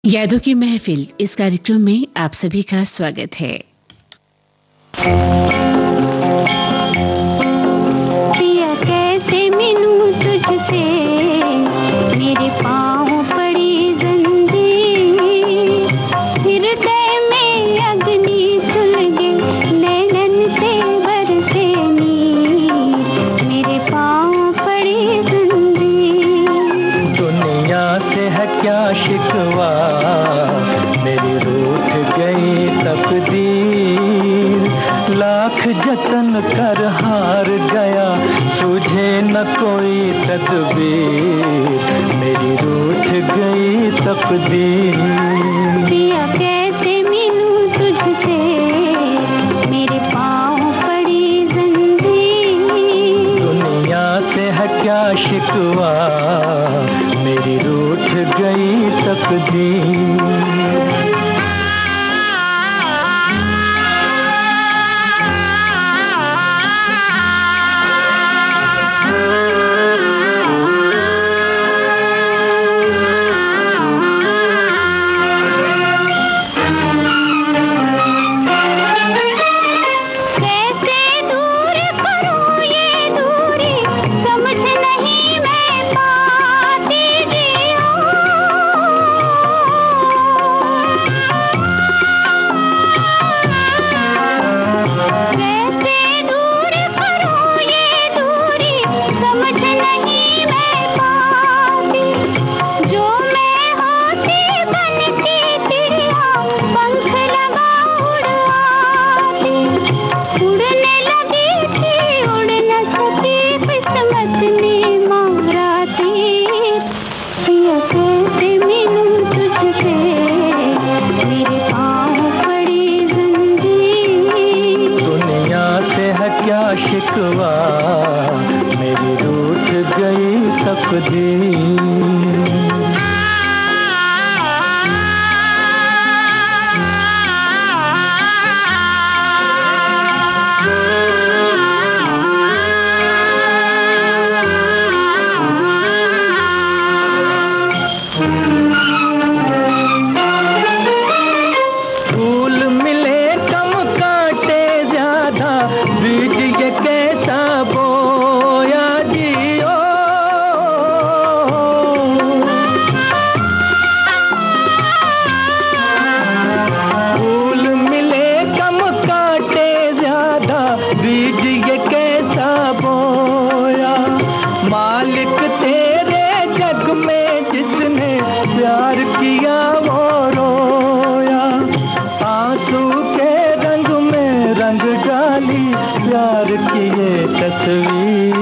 यादों की महफिल इस कार्यक्रम में आप सभी का स्वागत है। पिया कैसे मिलूं तुझसे, मेरे पाँव पड़ी जंजीर, हृदय में अग्नि सुलगे, नैनन से बरसे नीर, मेरे पाँव पड़ी जंजीर। दुनिया से है क्या शिकवा, मेरी रूठ गई तकदीर, लाख जतन कर हार गया, सूझे न कोई तदबीर, मेरी रूठ गई तकदीर। पिया कैसे मिलूं तुझसे, मेरे पाँव पड़ी जंजीर। दुनिया से है क्या शिकवा, मेरी रूठ गई तकदीर। शिकवा, मेरी रूठ गई तकदीर। फूल मिले कम काटे ज्यादा, बीज ये कैसा बोया जियो। फूल मिले कम काटे ज्यादा, बीज ये कैसा बोया। मालिक तेरे जग में जिसने प्यार किया वो रोया, आंसू के रंग में रंग डाली प्यार की ये तस्वीर।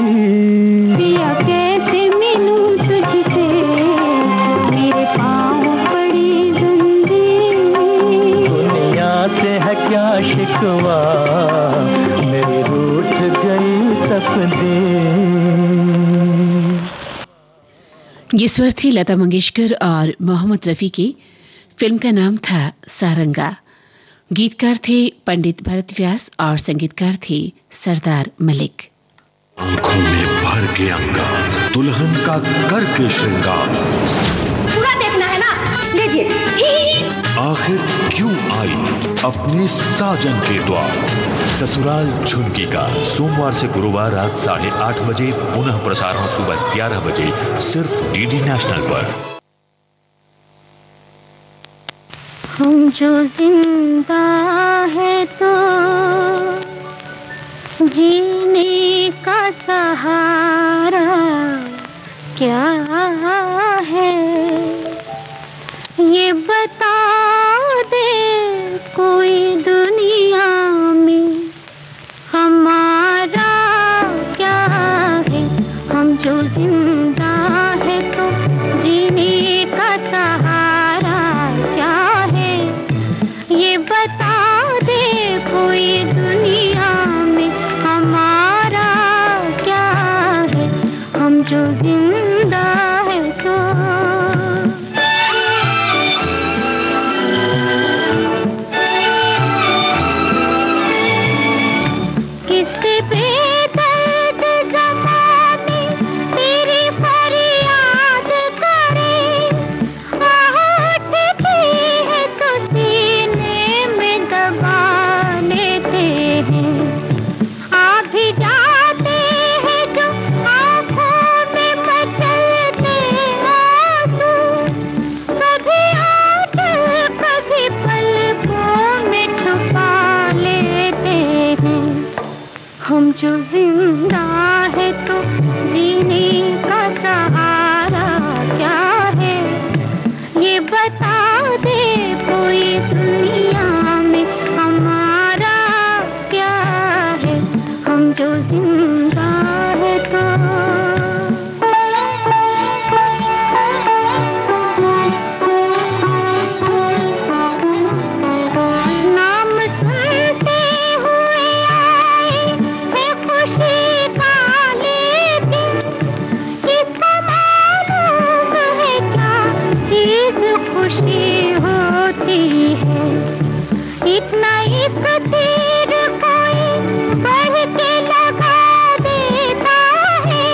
पिया कैसे मिलूं तुझसे, मेरे पाँव पड़ी जंजीर। दुनिया से है क्या शिकवा, मेरी रूठ गई तकदीर। ये स्वर थी लता मंगेशकर और मोहम्मद रफी की। फिल्म का नाम था सारंगा। गीतकार थे पंडित भरत व्यास और संगीतकार थे सरदार मलिक। आंखों में भर के अंगार, दुल्हन का करके श्रृंगार, पूरा देखना है ना, लीजिए। आखिर क्यों आई अपने साजन के द्वार। ससुराल झुनकी का सोमवार से गुरुवार रात 8:30 बजे, पुनः प्रसारण सुबह 11 बजे, सिर्फ डीडी नेशनल पर। हम जो जिंदा है तो जीने का सहारा क्या है, ये बता दे कोई दुनिया में हमारा क्या है। हम जो जिंदा है तो जीने का सहारा क्या है, ये बता दे कोई दुनिया में हमारा क्या है। हम जो जिंदा है तो बता दे कोई दुनिया में हमारा क्या है, हम जो जिंदा है तो। नाम सुनते हुए आए है खुशी का ये दिन, किसको मालूम है क्या चीज खुशी होती है। इतना एक तीर कोई बढ़ के लगा देता है,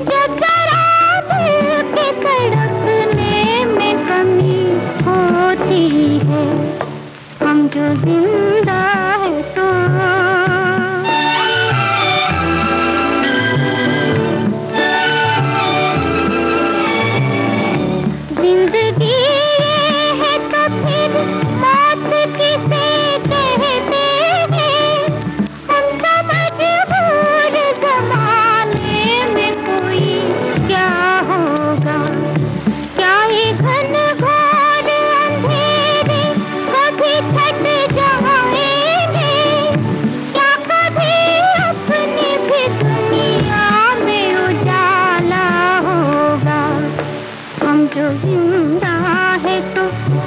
जब जरा दिल के धड़कने में कमी होती है, हम जो जिंदा है तो। जिंदगी ये है तो फिर मौत किसे कहते हैं, हम तो मजबूर जमाने में कोई क्या होगा। क्या ये घन घोर अंधेरे कभी छट जाएंगे, क्या कभी अपनी भी दुनिया में उजाला होगा। हम जो जिंदा है तो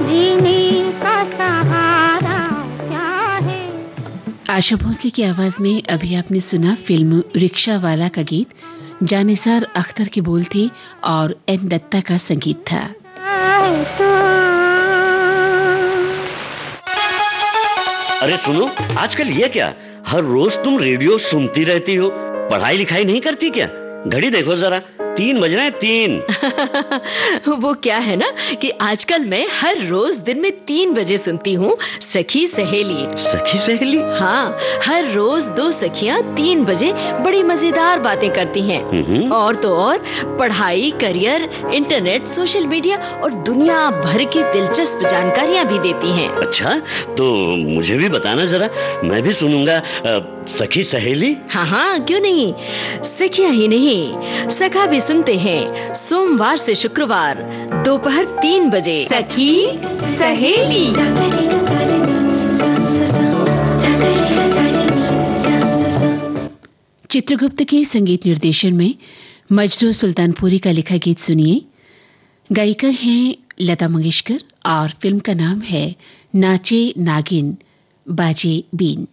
जीने का सहारा क्या है। आशा भोसले की आवाज में अभी आपने सुना फिल्म रिक्शा वाला का गीत। जानिसार अख्तर के बोल थे और एन दत्ता का संगीत था। अरे सुनो, आजकल ये क्या, हर रोज तुम रेडियो सुनती रहती हो, पढ़ाई लिखाई नहीं करती क्या? घड़ी देखो जरा, 3 बज रहे हैं, 3। वो क्या है ना कि आजकल मैं हर रोज दिन में 3 बजे सुनती हूँ सखी सहेली। सखी सहेली? हाँ, हर रोज 2 सखियाँ 3 बजे बड़ी मजेदार बातें करती हैं। और तो और पढ़ाई, करियर, इंटरनेट, सोशल मीडिया और दुनिया भर की दिलचस्प जानकारियाँ भी देती हैं। अच्छा, तो मुझे भी बताना जरा, मैं भी सुनूंगा सखी सहेली। हाँ हाँ, क्यों नहीं। सखियाँ ही नहीं, सखा भी सुनते हैं सोमवार से शुक्रवार दोपहर 3 बजे। सखी सहेली। चित्रगुप्त के संगीत निर्देशन में मजरू सुल्तानपुरी का लिखा गीत सुनिए। गायिका हैं लता मंगेशकर और फिल्म का नाम है नाचे नागिन बाजे बीन।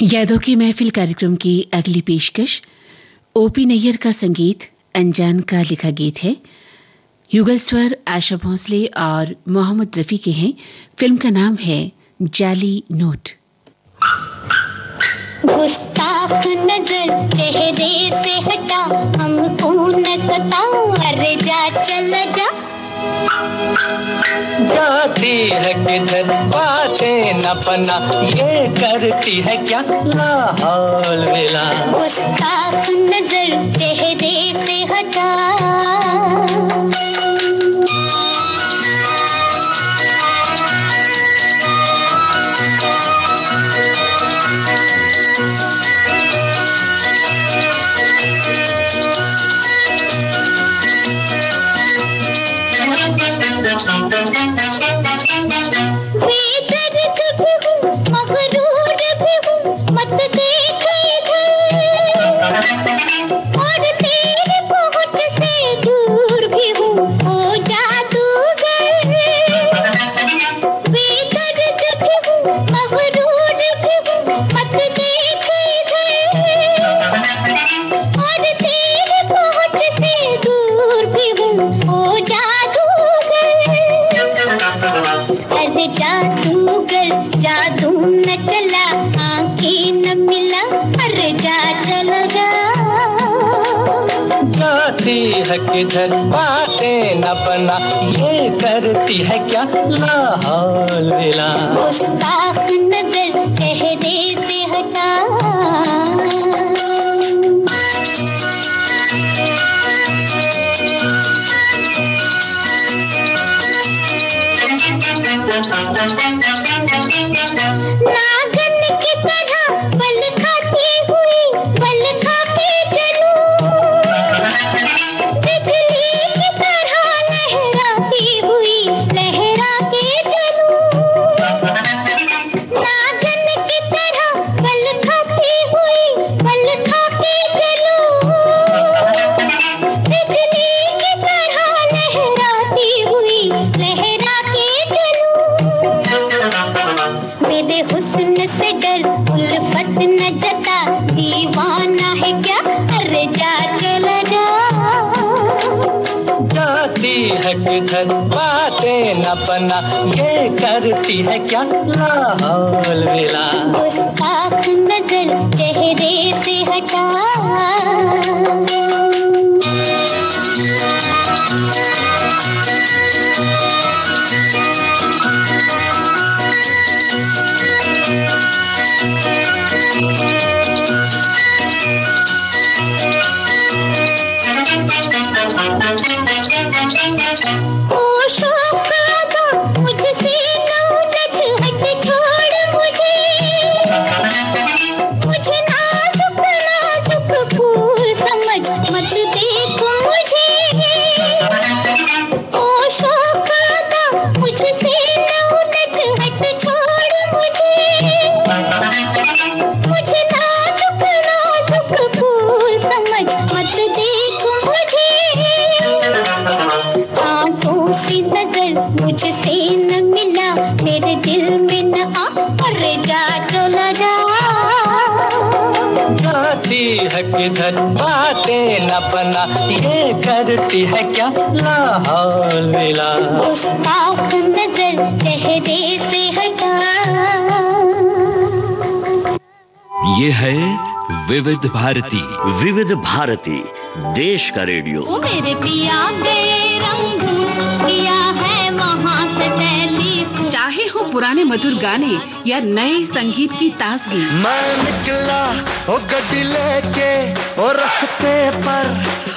यादों की महफिल कार्यक्रम की अगली पेशकश ओपी नैयर का संगीत, अनजान का लिखा गीत है। युगल स्वर आशा भोसले और मोहम्मद रफी के हैं। फिल्म का नाम है जाली नोट। गुस्ताख नजर चेहरे से हटा, हमको न सता, अरे जा चल जा। जाती है किधर बातें न पना, ये करती है क्या लाहौल वेला। गुस्ताख नजर चेहरे से हटा, किधर बातें न बना, ये करती है क्या लाहौल वेला। गुस्ताख नजर चेहरे से हटा, नागन की तरह बल खाती हुई, बल खा के चलूं, बिजली की तरह लहराती हुई, लहरा के चलूं। नागन की तरह बल खाती हुई, बल खा के चलूं, बिजली की तरह लहराती हुई, लहरा के चलूं। मेरे हुस्न से डर उल्फत न जता, दीवाना है क्या, अरे जा चला जा। जाती है किधर बातें न बना, ये करती है क्या लाहौल वेला। गुस्ताख नजर चेहरे से हटा, किधर बातें न बना, ये करती है क्या लाहौल वेला। गुस्ताख नजर चेहरे से हटा। ये है विविध भारती। विविध भारती, देश का रेडियो। ओ मेरे पिया गए रंगून, पिया है वहाँ से टेलीफोन। चाहे हो पुराने मधुर गाने या नए संगीत की ताजगी, मैं निकला ओ गड्डी लेके ओ रास्ते पर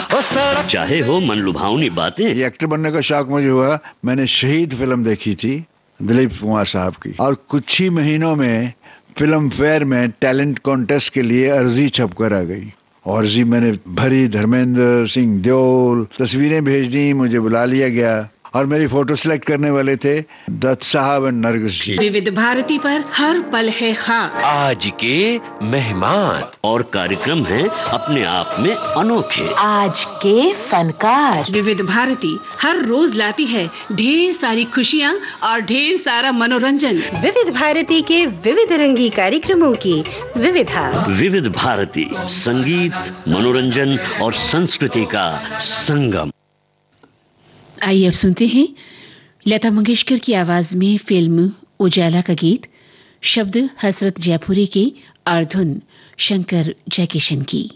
ओ सड़क। चाहे हो मन लुभावनी बातें। ये एक्टर बनने का शौक मुझे हुआ, मैंने शहीद फिल्म देखी थी दिलीप कुमार साहब की, और कुछ ही महीनों में फिल्म फेयर में टैलेंट कॉन्टेस्ट के लिए अर्जी छप कर आ गई। और जी मैंने भरी, धर्मेंद्र सिंह देओल, तस्वीरें भेज दी, मुझे बुला लिया गया और मेरी फोटो सिलेक्ट करने वाले थे दत्त साहब और नरगिस जी। विविध भारती पर हर पल है खास। आज के मेहमान और कार्यक्रम हैं अपने आप में अनोखे। आज के फनकार। विविध भारती हर रोज लाती है ढेर सारी खुशियाँ और ढेर सारा मनोरंजन। विविध भारती के विविध रंगी कार्यक्रमों की विविधा। विविध भारती, संगीत, मनोरंजन और संस्कृति का संगम। आइए अब सुनते हैं लता मंगेशकर की आवाज में फिल्म उजाला का गीत, शब्द हसरत जयपुरी के और धुन शंकर जयकिशन की।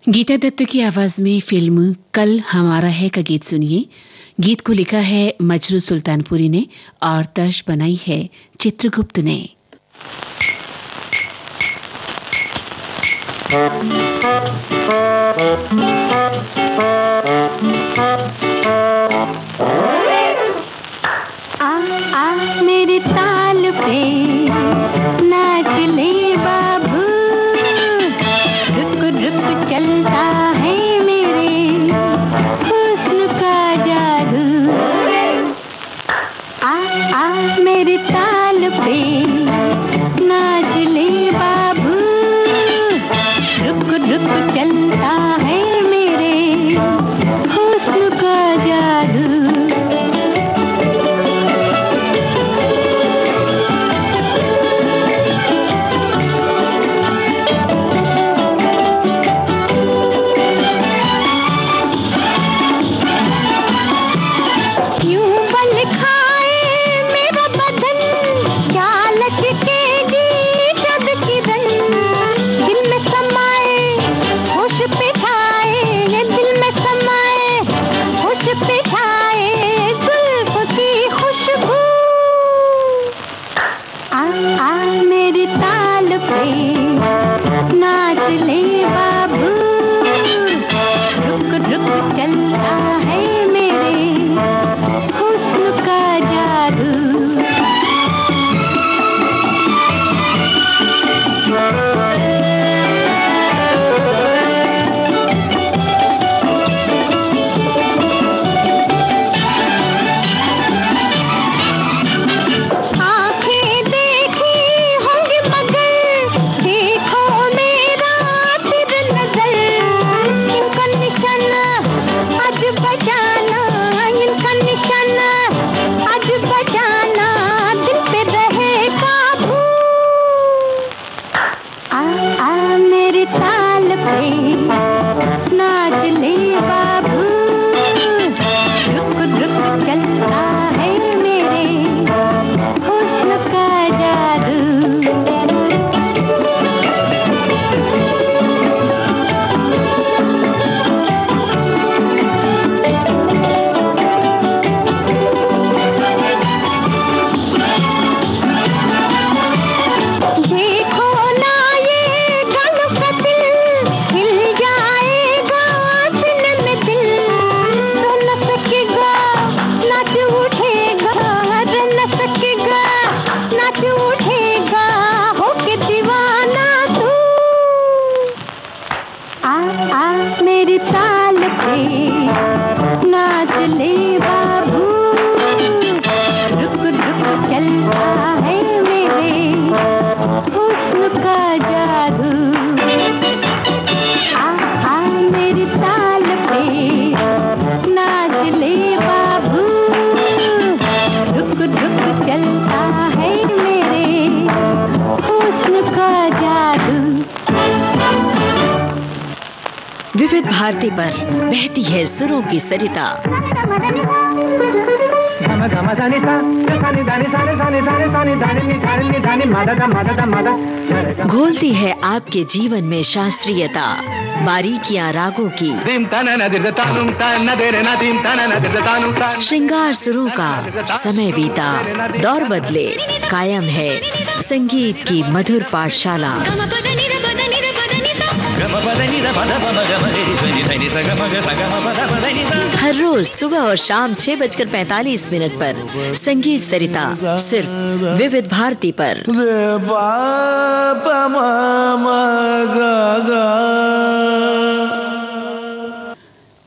गीता दत्त की आवाज में फिल्म कल हमारा है का गीत सुनिए। गीत को लिखा है मजरू सुल्तानपुरी ने और तर्ज बनाई है चित्रगुप्त ने। आ मेरे ताल पे नाच ले बाबू, रुक रुक चलता है मेरे हुस्न का जादू। आ मेरे ताल पे नाच ले बाबू, रुक रुक चल नाच ले बाबू, रुक रुक चलता है मेरे हुस्न का जादू। विविध भारती पर बहती है सुरों की सरिता। घोलती है आपके जीवन में शास्त्रीयता, बारीकियां रागों की, श्रृंगार सुरों का। समय बीता, दौर बदले, कायम है संगीत की मधुर पाठशाला। हर रोज सुबह और शाम 6:45 पर संगीत सरिता, सिर्फ विविध भारती पर।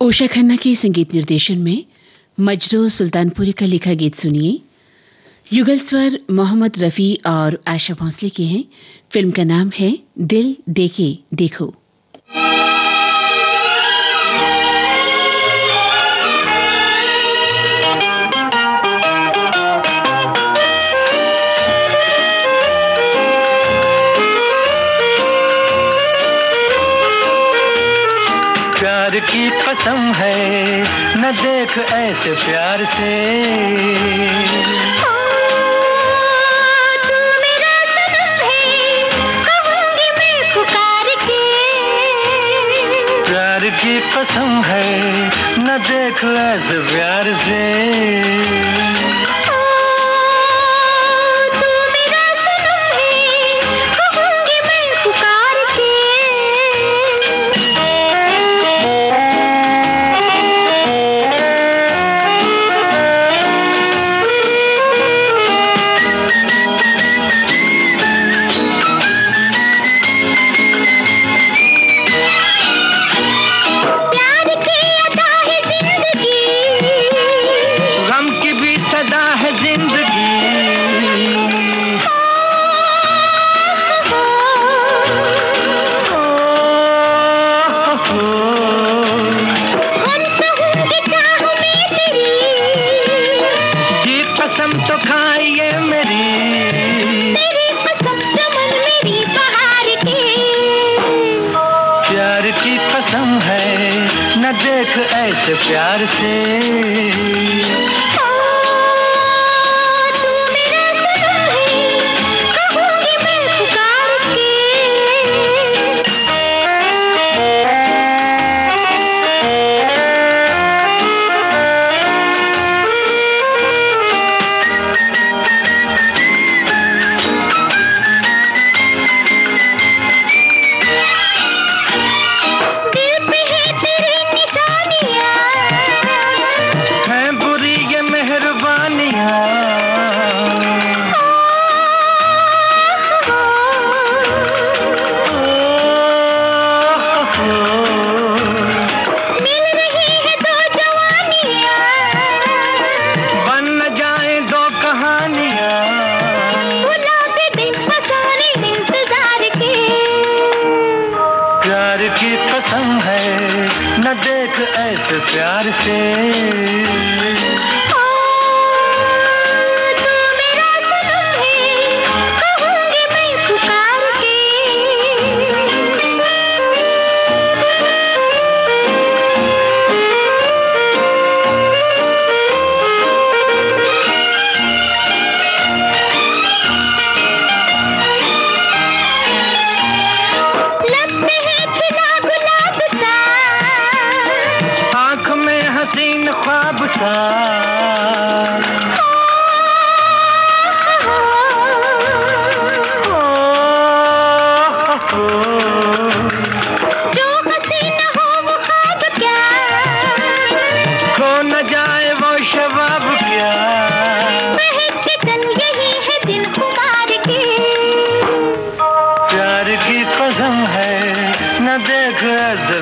उषा खन्ना के संगीत निर्देशन में मजरू सुल्तानपुरी का लिखा गीत सुनिए। युगल स्वर मोहम्मद रफी और आशा भोंसले के हैं। फिल्म का नाम है दिल देके देखो। प्यार की कसम है न देख ऐसे प्यार से, तू मेरा सनम है कहूंगी मैं पुकार के। प्यार की कसम है न देख ऐसे प्यार से, तू मेरा सनम है कहूंगी मैं पुकार के। ऐसे प्यार से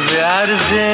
प्यार से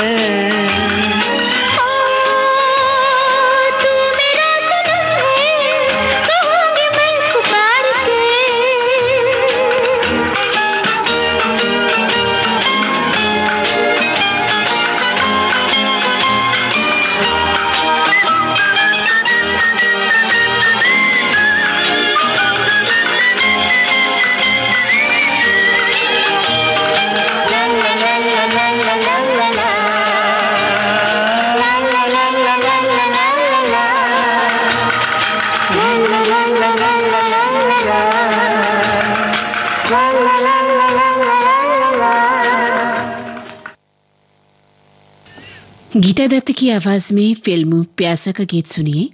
गीता दत्त की आवाज में फिल्म प्यासा का गीत सुनिए।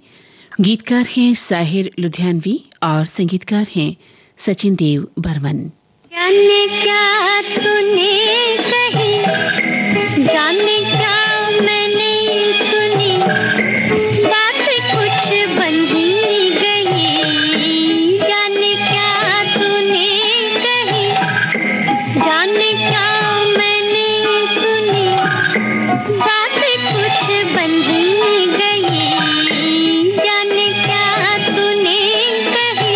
गीतकार हैं साहिर लुधियानवी और संगीतकार हैं सचिन देव बर्मन। जाने क्या तूने कही, जाने क्या मैंने सुनी, बात कुछ बन ही गई। जाने क्या तूने कही, जाने क्या मैंने सुनी, बात कुछ बन ही गई। जाने क्या तूने कही।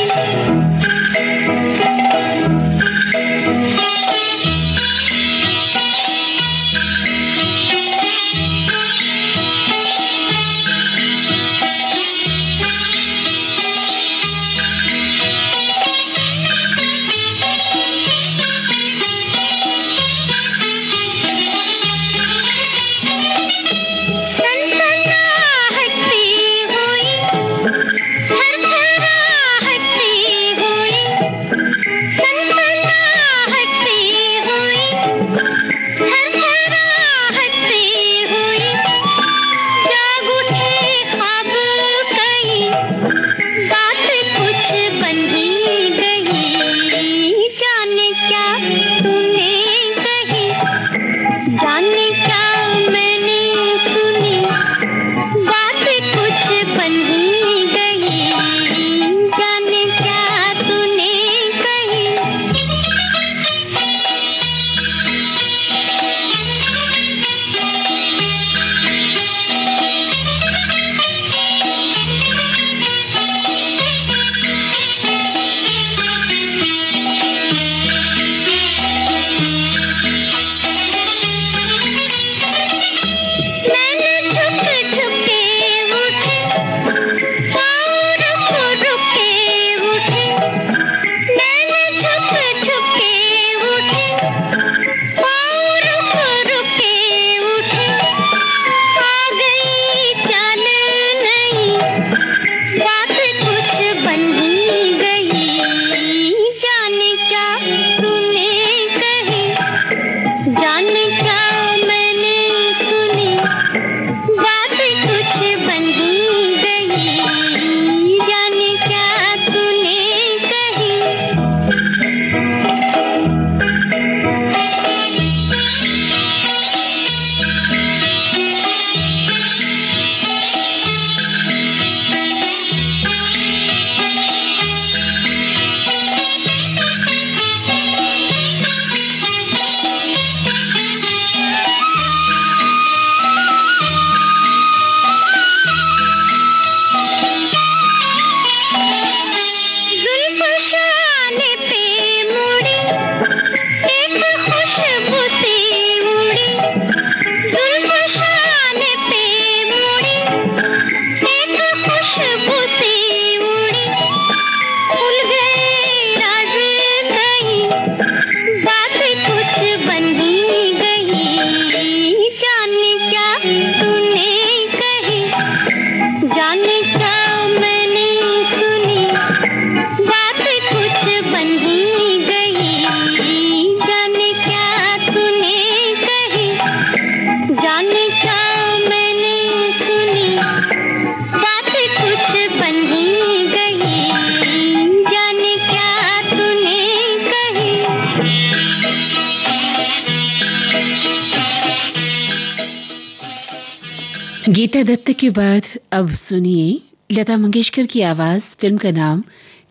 गीता दत्त के बाद अब सुनिए लता मंगेशकर की आवाज। फिल्म का नाम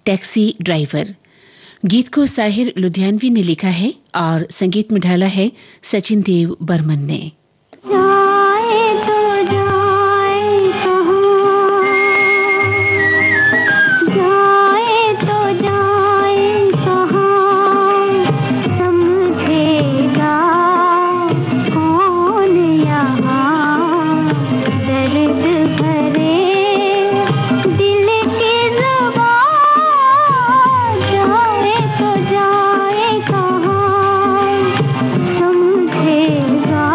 टैक्सी ड्राइवर। गीत को साहिर लुधियानवी ने लिखा है और संगीत में ढाला है सचिन देव बर्मन ने। जाए कहाँ समझेगा।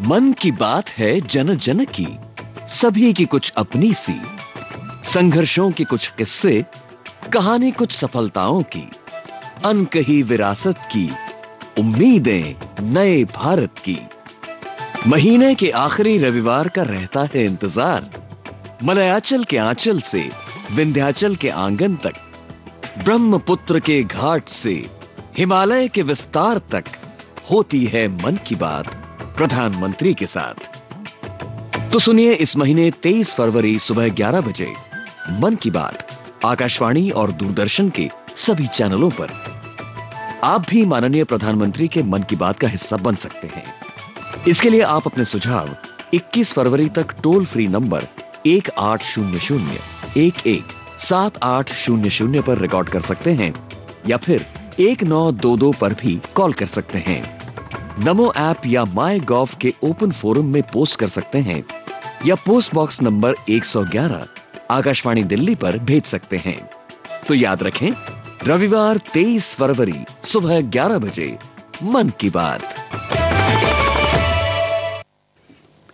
मन की बात है जन जन की, सभी की कुछ अपनी सी, संघर्षों के कुछ किस्से, कहानी कुछ सफलताओं की, अनकही विरासत की, उम्मीदें नए भारत की। महीने के आखिरी रविवार का रहता है इंतजार, मलयाचल के आंचल से विंध्याचल के आंगन तक, ब्रह्मपुत्र के घाट से हिमालय के विस्तार तक होती है मन की बात प्रधानमंत्री के साथ। तो सुनिए इस महीने 23 फरवरी सुबह 11 बजे मन की बात आकाशवाणी और दूरदर्शन के सभी चैनलों पर। आप भी माननीय प्रधानमंत्री के मन की बात का हिस्सा बन सकते हैं। इसके लिए आप अपने सुझाव 21 फरवरी तक टोल फ्री नंबर 1800-11-7800 पर रिकॉर्ड कर सकते हैं या फिर 1922 पर भी कॉल कर सकते हैं। नमो ऐप या माई गॉव के ओपन फोरम में पोस्ट कर सकते हैं या post box number 111 Akashvani Delhi पर भेज सकते हैं। तो याद रखें, रविवार 23 फरवरी सुबह 11 बजे मन की बात।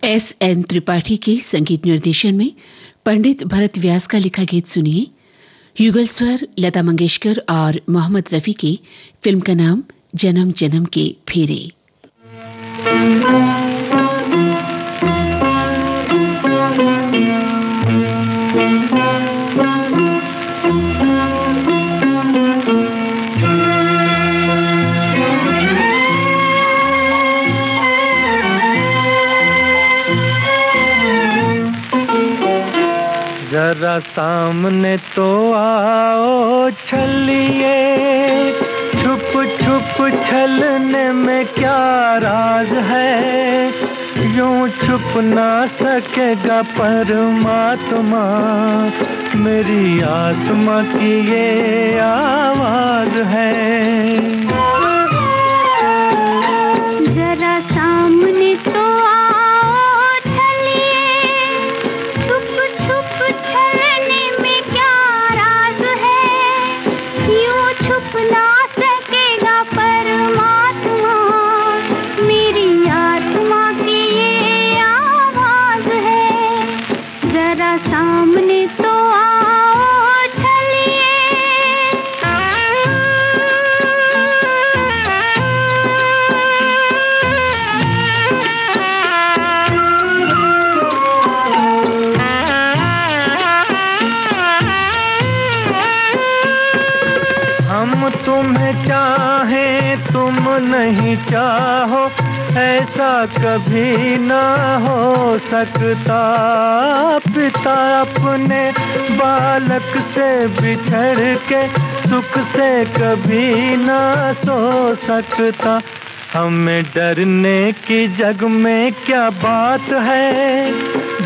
S.N. त्रिपाठी के संगीत निर्देशन में पंडित भरत व्यास का लिखा गीत सुनिए। युगल स्वर लता मंगेशकर और मोहम्मद रफी की। फिल्म का नाम जन्म जन्म के फेरे। जरा सामने तो आओ छलिए, छुप छुप छलने में क्या राज है, यूं छुप ना सकेगा परमात्मा, मेरी आत्मा की ये आवाज है। जरा सामने तो नहीं चाहो ऐसा कभी ना हो सकता, पिता अपने बालक से बिछड़ के सुख से कभी ना सो सकता। हमें डरने की जग में क्या बात है,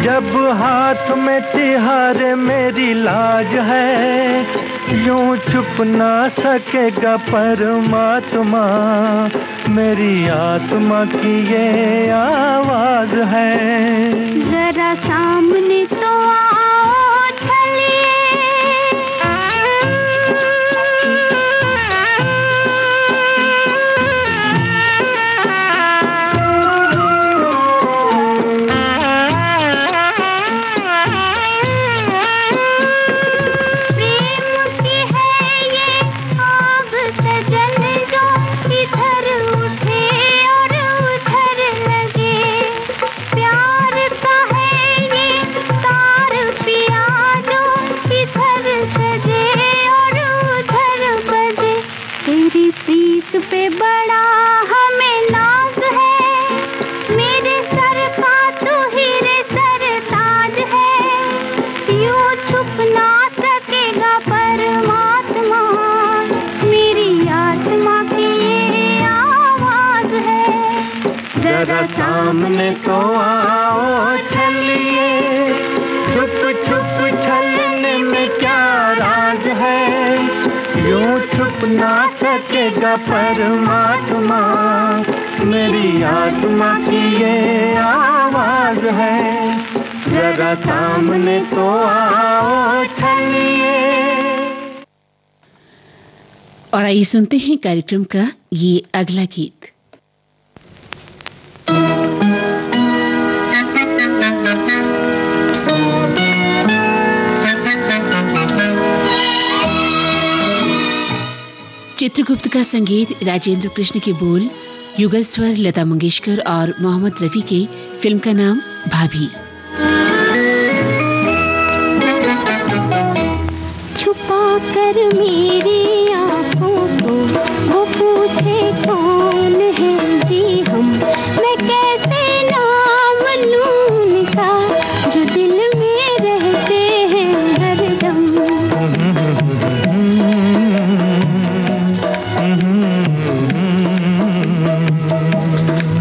जब हाथ में तिहारे मेरी लाज है, यूं छुप ना सकेगा परमात्मा, मेरी आत्मा की ये आवाज है। जरा सामने तो आओ छलिए, पे बड़ा हमें नाज है, मेरे सर का तो हीरे सर ताज है, यूं छुप ना सकेगा परमात्मा, मेरी आत्मा की ये आवाज है। जरा सामने तो आओ छलिए, छुप छुप छलने में क्या राज है, यूं छुप ना सकेगा परमात्मा, मेरी आत्मा की ये आवाज है। जरा सामने तो आओ छलिए। और आइए सुनते हैं कार्यक्रम का ये अगला गीत। चित्रगुप्त का संगीत, राजेंद्र कृष्ण के बोल, युगल स्वर लता मंगेशकर और मोहम्मद रफी के। फिल्म का नाम भाभी। छुपा कर मेरी आंखों को वो पूछे कौन है जी हम, मैं कैसे नाम लूं उनका जो दिल में रहते हैं हरदम।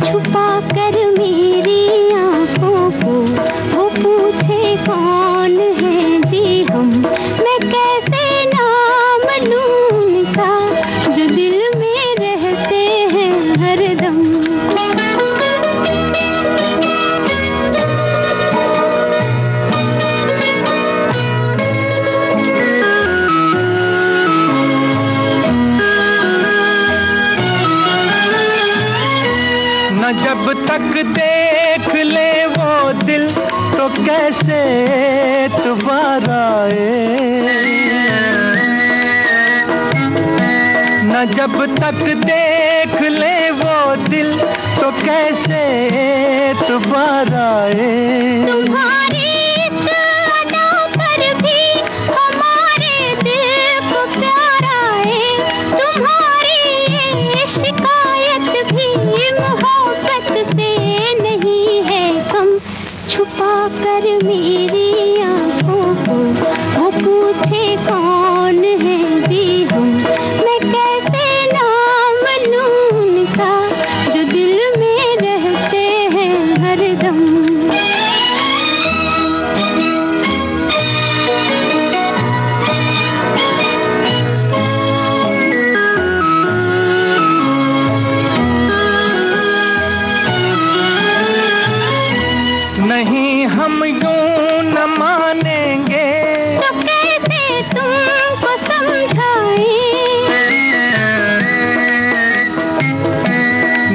छुपा कर मेरी आंखों को वो पूछे कौन है जी हम, मैं कैसे नाम लूं उनका जो दिल में रहते हैं हरदम। न जब तक देख ले वो दिल तो कैसे दोबारा आए, न जब तक देख ले वो दिल तो कैसे दोबारा आए। तुम्हारी इस अदा पर भी हमारे दिल को प्यार आए, तुम्हारी ये शिकायत भी मोहब्बत से नहीं है कम। छुपा कर मेरी आंखों को वो पूछे कौन है जी हम, मैं कैसे नाम लूं उनका जो दिल में रहते हैं हरदम। नहीं हम यूं न मानेंगे तो कैसे तुमको समझाएं,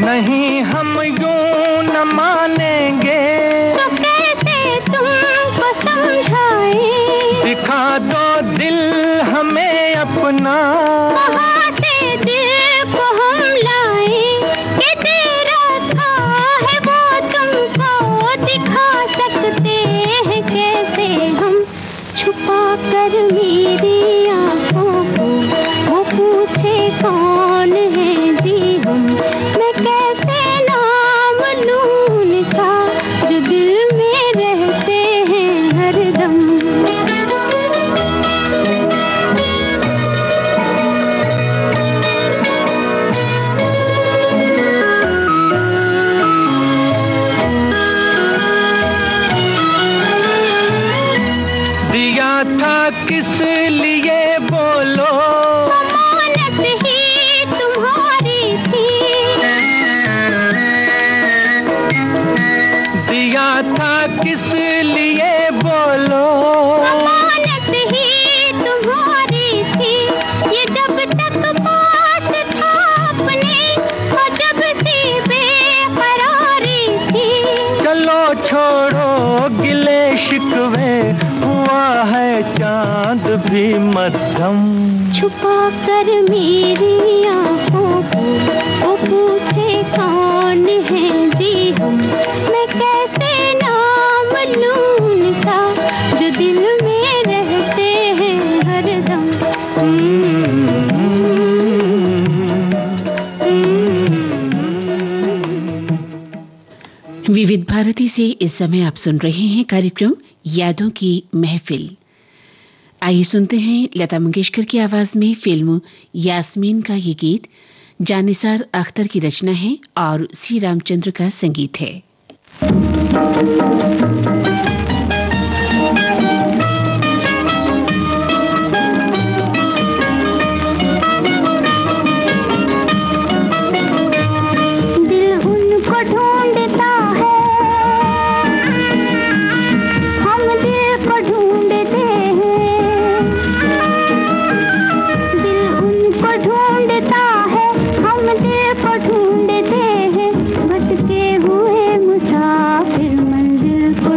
नहीं हम यूं न मानेंगे, तो कैसे तुमको समझाएं। दिखा दो दिल हमें अपना, कहाँ से दिल को हम लाएं, कि तेरा था है वो तुमको दिखा सकते हैं कैसे हम। छुपा कर मेरी आंखों को वो पूछे कौन है जी हम, मैं कैसे नाम लूं उनका जो दिल में रहते हैं हरदम। दिया था किस लिए बोलो, अमानत ही तुम्हारी थी, दिया था किस लिए बोलो, अमानत ही तुम्हारी थी। ये जब तक पास था अपने और जब सी बेकरारी थी। चलो छोड़ो गिले शिकवे, हुआ है चांद भी मध्यम। छुपा कर मेरी आंखों को वो पूछे कौन है जी हम, मैं कैसे नाम लूं उनका जो दिल में रहते हैं हरदम। विविध भारती से इस समय आप सुन रहे हैं कार्यक्रम यादों की महफिल। आइए सुनते हैं लता मंगेशकर की आवाज में फिल्म यास्मीन का ये गीत। जानिसार अख्तर की रचना है और सी रामचंद्र का संगीत है। ढूंढते हैं भटके हुए मुसाफिर मंजिल को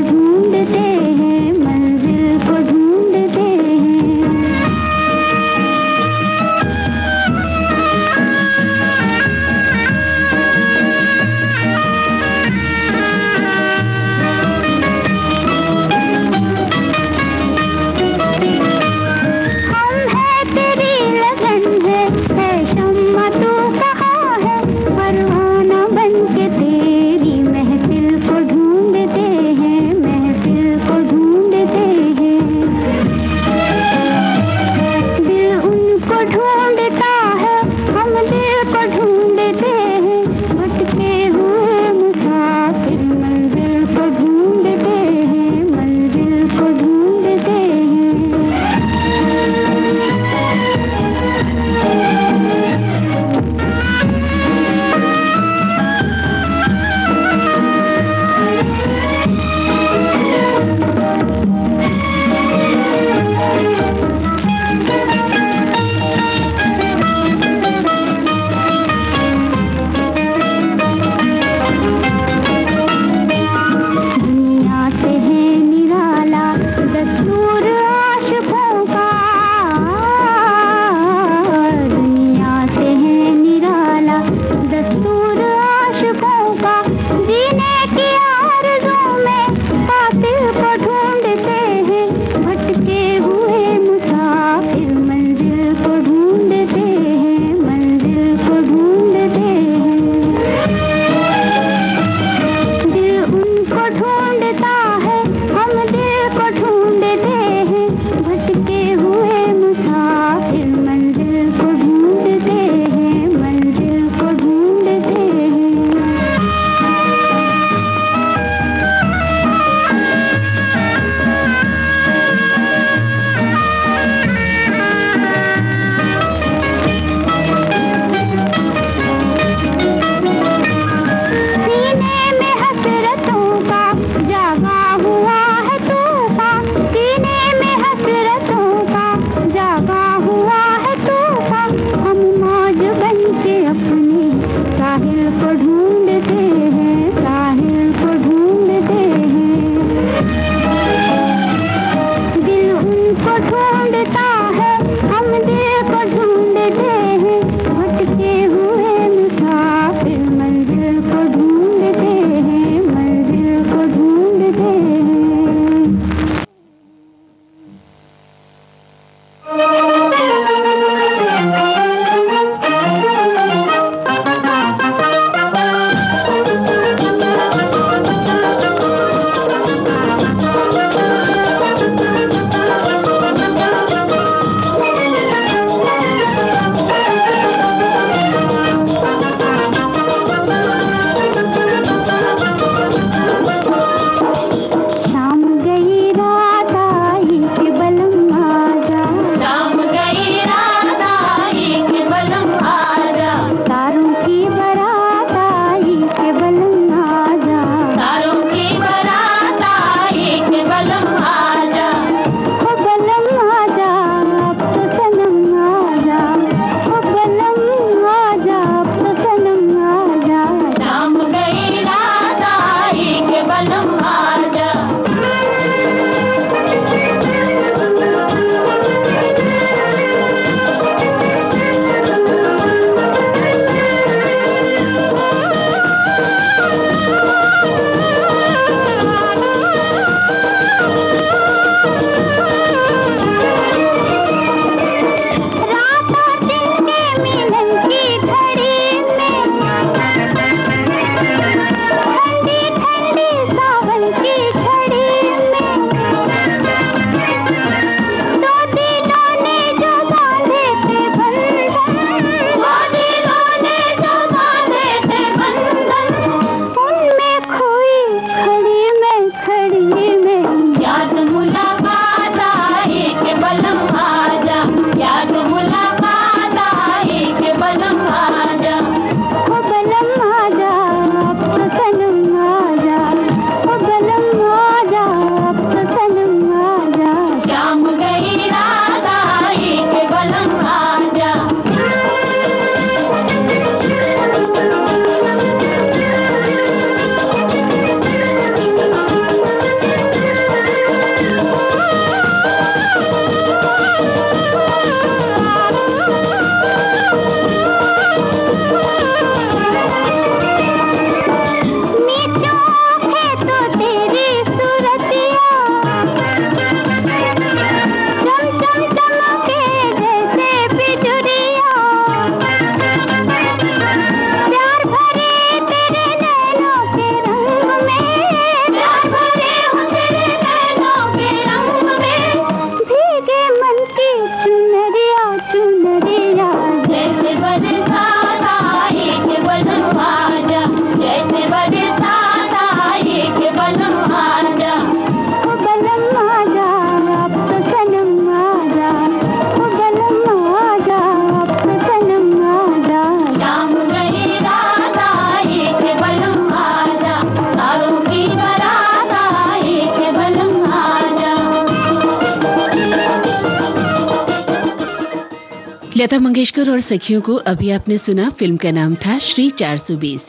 लता मंगेशकर और सखियों को अभी आपने सुना। फिल्म का नाम था श्री 420।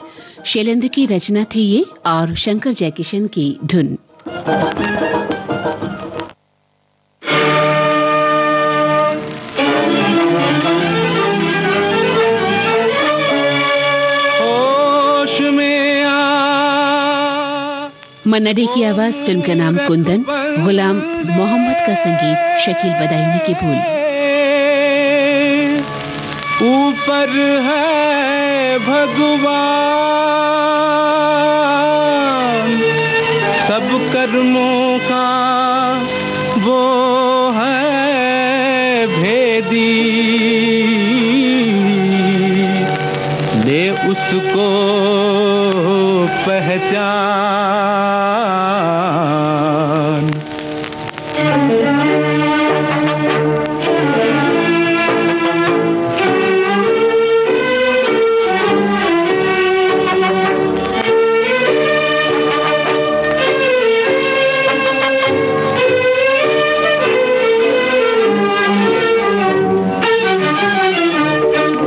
शैलेंद्र की रचना थी ये और शंकर जयकिशन की धुन। मन्ना डे की आवाज, फिल्म का नाम कुंदन, गुलाम मोहम्मद का संगीत, शकील बदायूनी की बोल। ऊपर है भगवान सब कर्मों का, वो है भेदी, ले उसको पहचान।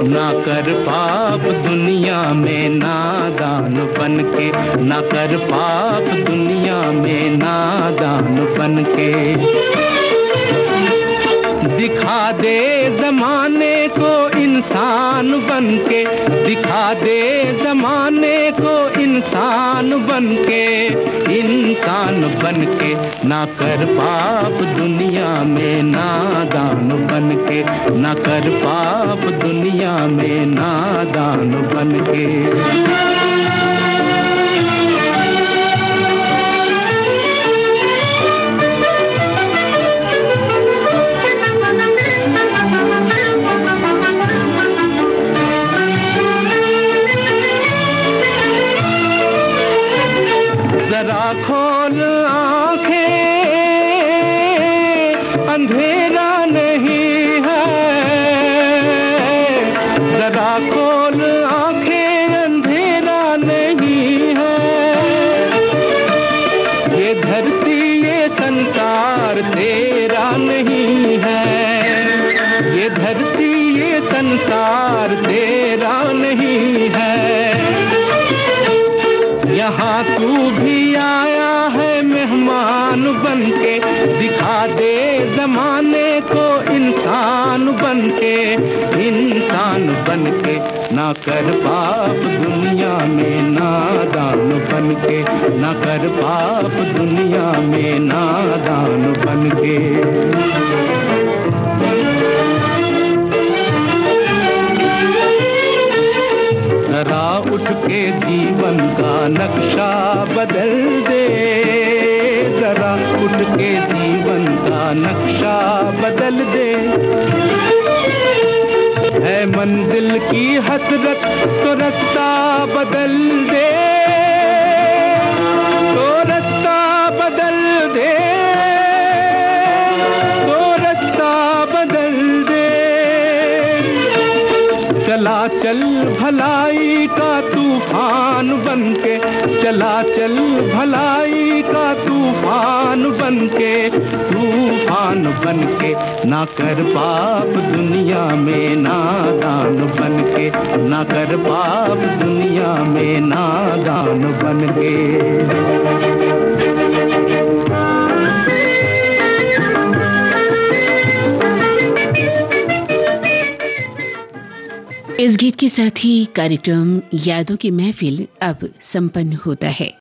ना कर पाप दुनिया में नादान बनके, ना कर पाप दुनिया में नादान बनके, दिखा दे जमाने को इंसान बनके, दिखा दे जमाने को इंसान बनके, इंसान बनके, ना कर पाप दुनिया में नादान बनके, ना कर पाप दुनिया में नादान बनके। जरा खोल आंखें, अंधेरा नहीं है, जरा खोल आंखें, अंधेरा नहीं है, ये धरती ये संसार तेरा नहीं है, ये धरती ये संसार तेरा नहीं है, यहाँ तू भी आया है मेहमान बनके, दिखा दे जमाने को इंसान बनके, इंसान बनके, ना कर पाप दुनिया में नादान बनके, ना कर पाप दुनिया में नादान बनके। जरा उठ के जीवन का नक्शा बदल दे, जरा उठ के जीवन का नक्शा बदल दे, है मंजिल की हसरत तो रास्ता बदल दे, तो रास्ता बदल दे, तो रास्ता बदल दे, चला चल भलाई का तूफान बनके, चला चल भलाई का तूफान बनके, तूफान बनके, ना कर पाप दुनिया में नादान बनके, ना कर पाप दुनिया में नादान बनके। इस गीत के साथ ही कार्यक्रम यादों की महफिल अब संपन्न होता है।